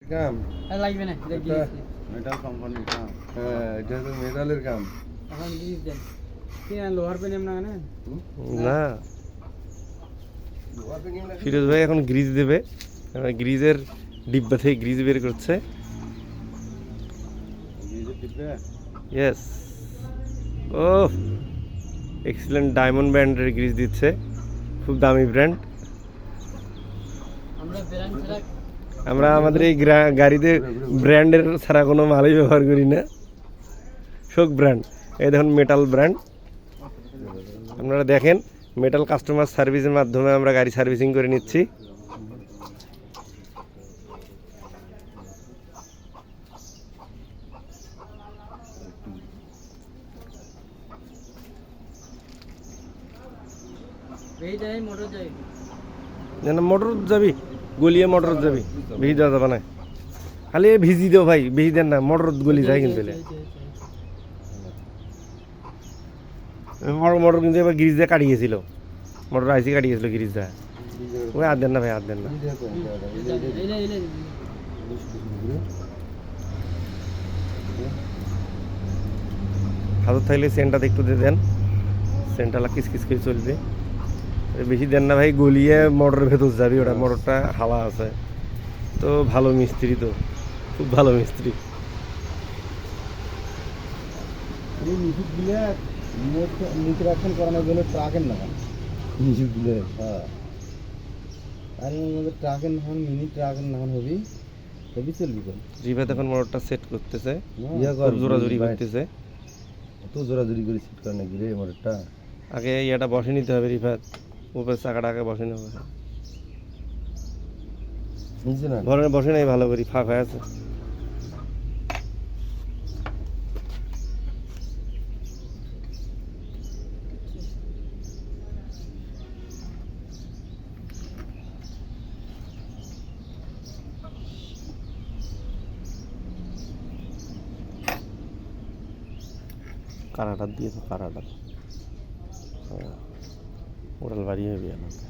কাম লাগবে না এটা গ্রিজ মেটাল কোম্পানির কাম। হ্যাঁ, এটা তো মেটালের কাম। এখন গ্রিজ দেন কি লোহার পেন না না না ফিরোজ ভাই এখন গ্রিজ দেবে, গ্রিজের ডিব্বা থেকে গ্রিজ বের করছে। নিজে টিপে ইয়েস, ও এক্সিলেন্ট ডায়মন্ড ব্র্যান্ডের গ্রিজ দিচ্ছে, খুব দামি ব্র্যান্ড। আমরা ব্র্যান্ড ছাড়া আমরা আমাদের এই গাড়িতে ব্র্যান্ডের ছাড়া কোনো মালই ব্যবহার করি না, শোক ব্র্যান্ড। এই দেখুন মেটাল ব্র্যান্ড, আপনারা দেখেন মেটাল কাস্টমার সার্ভিসের মাধ্যমে আমরা গাড়ি সার্ভিসিং করে নিচ্ছি। এই যাই মোটর যাই যেন মোটর যাবি, গলিয়ে মোটর যাবি, ভিজি দেওয়া যাবে না, খালি ভিজি দেও ভাই, ভিজি দেন না, মোটর গলি যায় কিন্তু মোটর কিন্তু এবার গ্রিজ দিয়ে কাটিয়েছিল, মোটর আইসি কাটিয়েছিল গ্রিজ দেয়, ওই হাত দেন না ভাই, হাত দেন না। হাতত থাকলে সেন্টাতে একটু দিয়ে দেন, সেন্টালা কিসকিস করে চলবে, বেশি দেন না ভাই, গলিয়ে মোটরের ভেতর যাবি, ওটা মোটরটা হাওয়া আছে তো। ভালো মিস্ত্রি তো, খুব ভালো মিস্ত্রি। নিচুক দিলে নিচে রাখছেন করানোর জন্য ট্রাকের না নিচুক দিলে। হ্যাঁ, আর আমাদের ট্রাকের না মিনি ট্রাকের না হবি হেবি চলবি কোন রিভাত এখন মোটরটা সেট করতেছে, কর জোরাজুরি করতেছে। এত জোরাজুরি করে সেট করে নাকি রে মোটরটা? আগে ইয়াটা বসে নিতে হবে রিভাত, উপরে চাকাটা আগে বসে নেবে, বুঝছে না ঘরের বসে নাই ভালো করি, ফাঁক হয়ে আছে। কারাটা দিয়ে তো, কারাটা ওরাল বাড়ি হবে আমাকে।